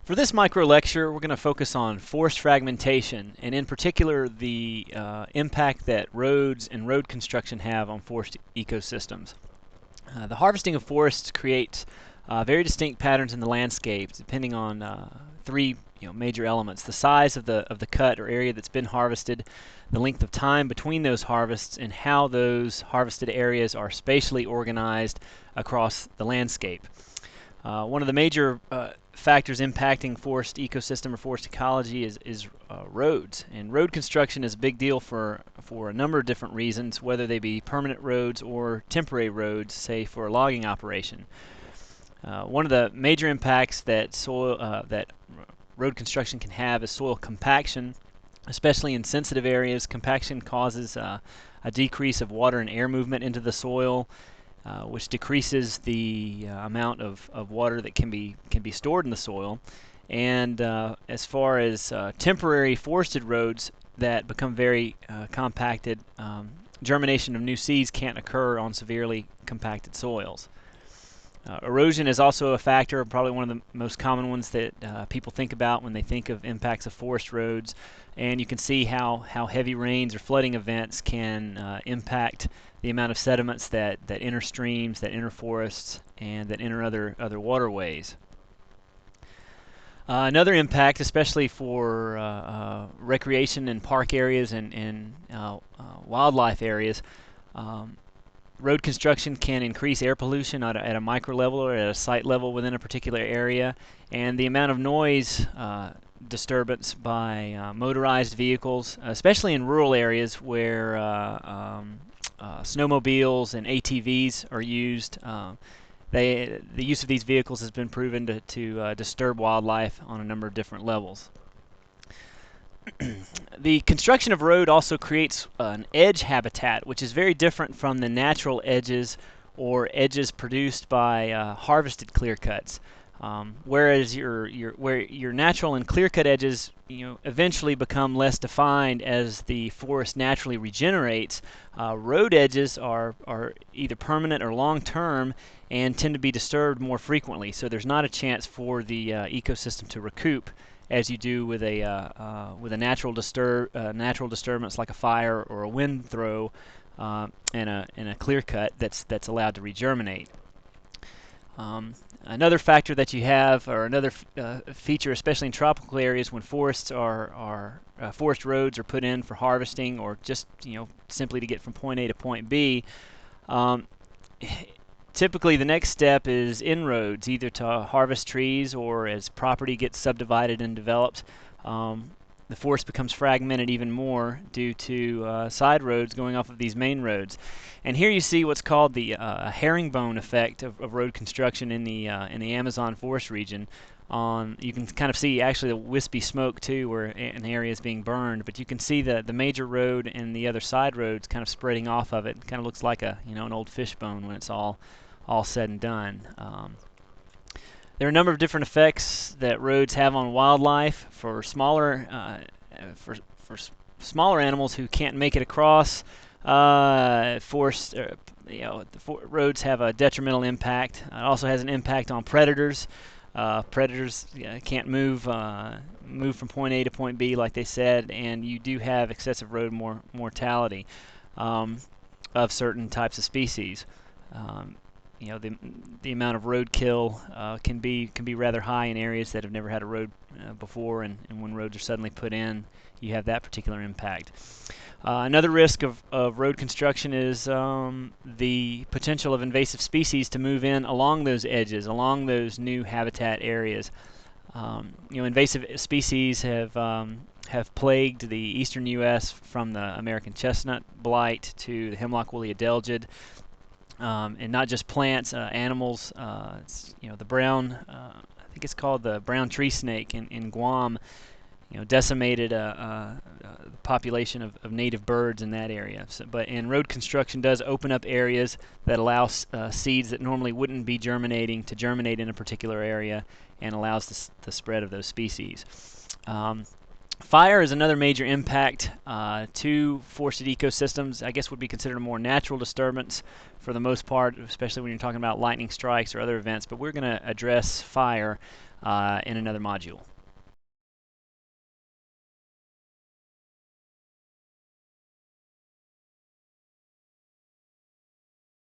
For this micro lecture, we're going to focus on forest fragmentation, and in particular the impact that roads and road construction have on forest ecosystems. The harvesting of forests creates very distinct patterns in the landscape, depending on three major elements: the size of the cut or area that's been harvested, the length of time between those harvests, and how those harvested areas are spatially organized across the landscape. One of the major factors impacting forest ecosystem or forest ecology is roads, and road construction is a big deal for a number of different reasons, whether they be permanent roads or temporary roads, say for a logging operation. One of the major impacts that road construction can have is soil compaction, especially in sensitive areas. Compaction causes a decrease of water and air movement into the soil, which decreases the amount of water that can be stored in the soil. And as far as temporary forested roads that become very compacted, germination of new seeds can't occur on severely compacted soils. Erosion is also a factor, probably one of the most common ones that people think about when they think of impacts of forest roads. And you can see how heavy rains or flooding events can impact the amount of sediments that enter streams, that enter forests, and that enter other waterways. Another impact, especially for recreation and park areas and wildlife areas, road construction can increase air pollution at a micro level or at a site level within a particular area, and the amount of noise disturbance by motorized vehicles, especially in rural areas where snowmobiles and ATVs are used. The use of these vehicles has been proven to disturb wildlife on a number of different levels. The construction of road also creates an edge habitat, which is very different from the natural edges or edges produced by harvested clear cuts. Whereas your natural and clear cut edges eventually become less defined as the forest naturally regenerates, road edges are either permanent or long term and tend to be disturbed more frequently. So there's not a chance for the ecosystem to recoup as you do with a natural disturbance like a fire or a wind throw and a clear cut that's allowed to regerminate. Another factor that you have, or another feature, especially in tropical areas, when forests forest roads are put in for harvesting or just simply to get from point A to point B. Typically, the next step is inroads, either to harvest trees or as property gets subdivided and developed. The forest becomes fragmented even more due to side roads going off of these main roads. And here you see what's called the herringbone effect of road construction in the Amazon forest region. You can kind of see actually the wispy smoke too, where an area is being burned. But you can see the major road and the other side roads kind of spreading off of it. It kind of looks like an old fishbone when it's all said and done. There are a number of different effects that roads have on wildlife. For smaller smaller animals who can't make it across, roads have a detrimental impact. It also has an impact on predators. Predators can't move from point A to point B, like they said, and you do have excessive road mortality of certain types of species. The amount of roadkill can be rather high in areas that have never had a road before, and when roads are suddenly put in, you have that particular impact. Another risk of road construction is the potential of invasive species to move in along those edges, along those new habitat areas. Invasive species have plagued the eastern U.S. from the American chestnut blight to the hemlock woolly adelgid. And not just plants, animals. The brown, I think it's called the brown tree snake in Guam, decimated the population of native birds in that area. And road construction does open up areas that allow seeds that normally wouldn't be germinating to germinate in a particular area, and allows the spread of those species. Fire is another major impact to forested ecosystems. I guess would be considered a more natural disturbance for the most part, especially when you're talking about lightning strikes or other events. But we're going to address fire. in another module.